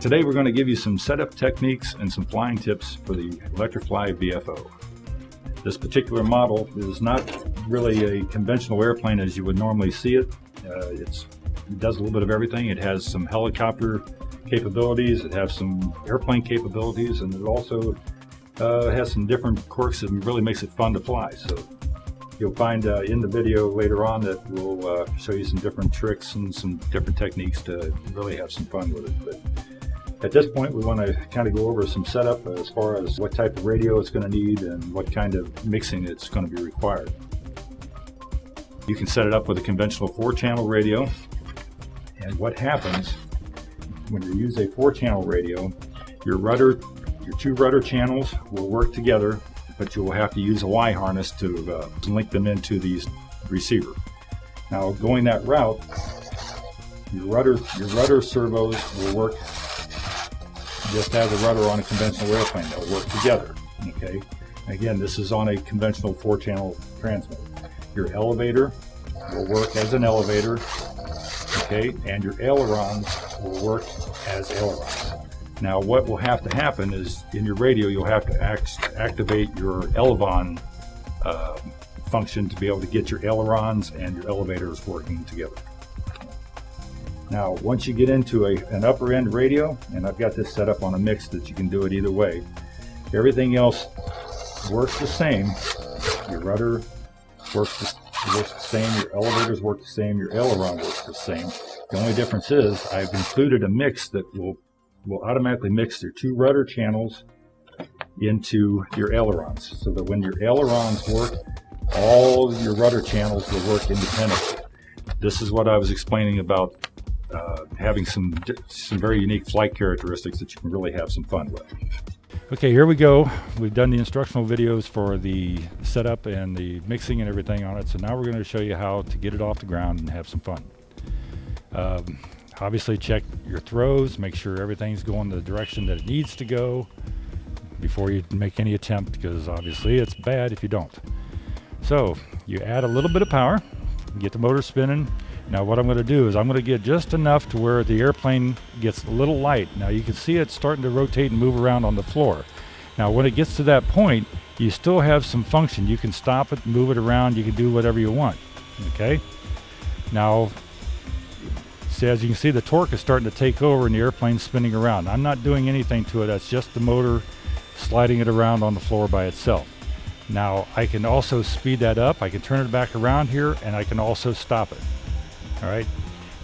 Today we're going to give you some setup techniques and some flying tips for the Electrifly VFO. This particular model is not really a conventional airplane as you would normally see it. It does a little bit of everything. It has some helicopter capabilities, it has some airplane capabilities, and it also has some different quirks that really makes it fun to fly. So you'll find in the video later on that we'll show you some different tricks and some different techniques to really have some fun with it. But at this point, we want to kind of go over some setup as far as what type of radio it's going to need and what kind of mixing it's going to be required. You can set it up with a conventional 4-channel radio, and what happens when you use a 4-channel radio, your two rudder channels will work together, but you will have to use a Y harness to link them into the receiver. Now, going that route, your rudder servos will work just as a rudder on a conventional airplane. They'll work together. Okay. Again, this is on a conventional 4-channel transmitter. Your elevator will work as an elevator. Okay, and your ailerons will work as ailerons. Now, what will have to happen is in your radio, you'll have to activate your elevon function to be able to get your ailerons and your elevators working together. Now, once you get into an upper end radio, and I've got this set up on a mix that you can do it either way, everything else works the same. Your rudder works the same, your elevators work the same, your aileron works the same. The only difference is I've included a mix that will automatically mix your 2 rudder channels into your ailerons, so that when your ailerons work, all your rudder channels will work independently. This is what I was explaining about having some very unique flight characteristics that you can really have some fun with. Okay, here we go. We've done the instructional videos for the setup and the mixing and everything on it, so now we're going to show you how to get it off the ground and have some fun. Obviously check your throws, make sure everything's going the direction that it needs to go before you make any attempt, because obviously it's bad if you don't. So you add a little bit of power, get the motor spinning. Now what I'm going to do is I'm going to get just enough to where the airplane gets a little light. Now you can see it starting to rotate and move around on the floor. Now when it gets to that point, you still have some function. You can stop it, move it around, you can do whatever you want. Okay? Now, see, as you can see, the torque is starting to take over and the airplane's spinning around. I'm not doing anything to it, that's just the motor sliding it around on the floor by itself. Now I can also speed that up, I can turn it back around here, and I can also stop it. Alright,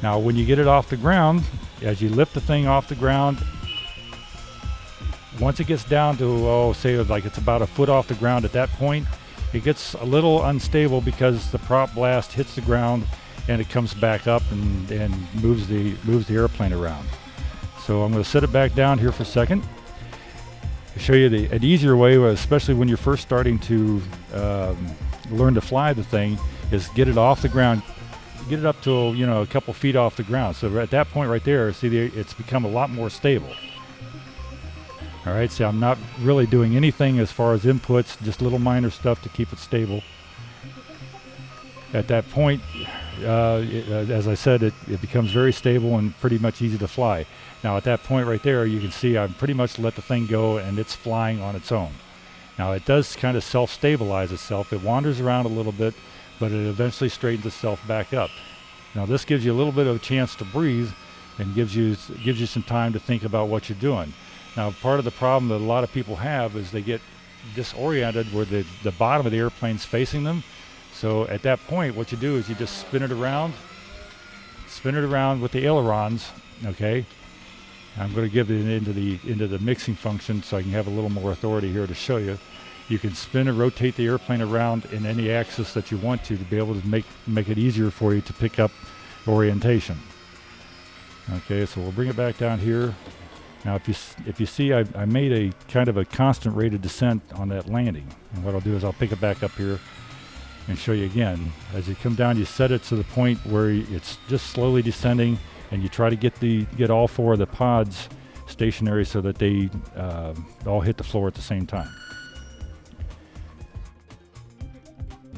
now when you get it off the ground, as you lift the thing off the ground, once it gets down to, say like it's about a foot off the ground at that point, it gets a little unstable because the prop blast hits the ground and it comes back up and moves the airplane around. So I'm going to set it back down here for a second. To show you an easier way, especially when you're first starting to learn to fly the thing, is get it off the ground. Get it up to a couple feet off the ground. So at that point right there, see, it's become a lot more stable. All right, see, I'm not really doing anything as far as inputs, just little minor stuff to keep it stable. At that point, as I said, it becomes very stable and pretty much easy to fly. Now at that point right there, you can see I've pretty much let the thing go and it's flying on its own. Now it does kind of self-stabilize itself. It wanders around a little bit, but it eventually straightens itself back up. Now this gives you a little bit of a chance to breathe and gives you some time to think about what you're doing. Now part of the problem that a lot of people have is they get disoriented where the bottom of the airplane's facing them. So at that point what you do is you just spin it around with the ailerons. Okay, I'm going to give it into the mixing function so I can have a little more authority here to show you. You can spin and rotate the airplane around in any axis that you want to be able to make it easier for you to pick up orientation. Okay, so we'll bring it back down here. Now if you see, I made a kind of a constant rate of descent on that landing. And what I'll do is I'll pick it back up here and show you again. As you come down, you set it to the point where it's just slowly descending, and you try to get all 4 of the pods stationary so that they all hit the floor at the same time.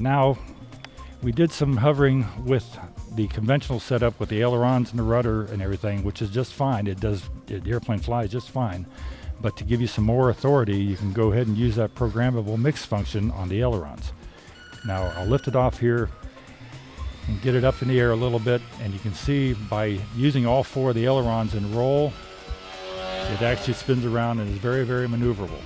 Now We did some hovering with the conventional setup with the ailerons and the rudder and everything, which is just fine. The airplane flies just fine. But to give you some more authority, you can go ahead and use that programmable mix function on the ailerons. Now I'll lift it off here and get it up in the air a little bit, and you can see by using all 4 of the ailerons in roll, it actually spins around and is very, very maneuverable.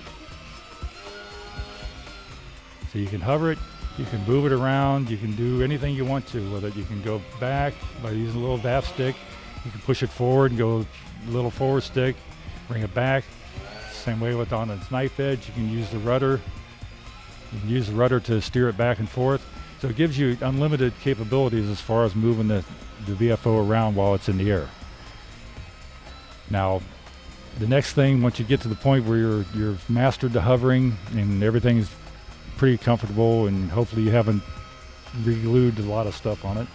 So you can hover it, you can move it around, you can do anything you want to with it. You can go back by using a little DAF stick, you can push it forward and go a little forward stick, bring it back. Same way with on its knife edge, you can use the rudder. You can use the rudder to steer it back and forth. So it gives you unlimited capabilities as far as moving the VFO around while it's in the air. Now, the next thing, once you get to the point where you've mastered the hovering and everything's pretty comfortable, and hopefully you haven't re-glued a lot of stuff on it,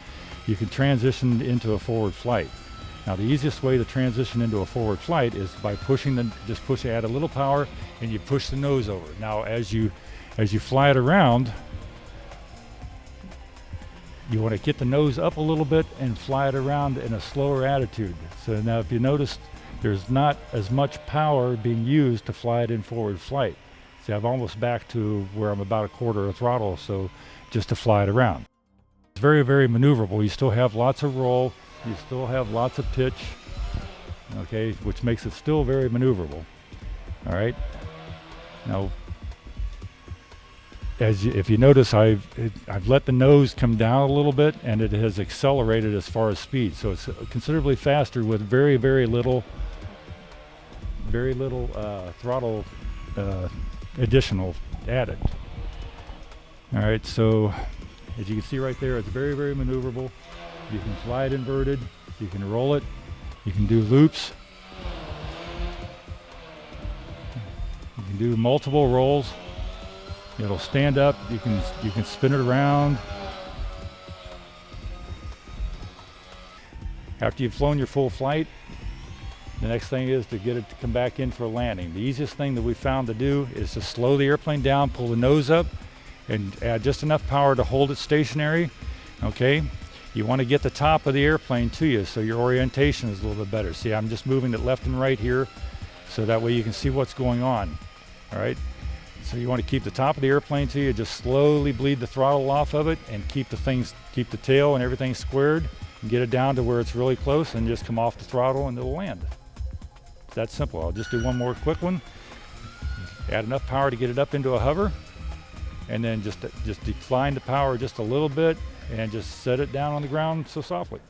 you can transition into a forward flight. Now the easiest way to transition into a forward flight is by add a little power and you push the nose over. Now as you fly it around, you want to get the nose up a little bit and fly it around in a slower attitude. So now if you notice, there's not as much power being used to fly it in forward flight. See, I'm almost back to where I'm about a quarter of throttle, so just to fly it around. It's very, very maneuverable. You still have lots of roll, you still have lots of pitch, okay, which makes it still very maneuverable. All right. Now, if you notice, I've let the nose come down a little bit, and it has accelerated as far as speed. So it's considerably faster with very, very little throttle additional added. All right, so as you can see right there, it's very, very maneuverable. You can fly it inverted, you can roll it, you can do loops, you can do multiple rolls. It'll stand up, you can spin it around. After you've flown your full flight, the next thing is to get it to come back in for a landing. The easiest thing that we found to do is to slow the airplane down, pull the nose up, and add just enough power to hold it stationary, okay? You want to get the top of the airplane to you so your orientation is a little bit better. See, I'm just moving it left and right here so that way you can see what's going on, all right? So you want to keep the top of the airplane to you, just slowly bleed the throttle off of it and keep the tail and everything squared and get it down to where it's really close and just come off the throttle and it'll land. It's that simple. I'll just do one more quick one. Add enough power to get it up into a hover, and then just decline the power just a little bit and just set it down on the ground so softly.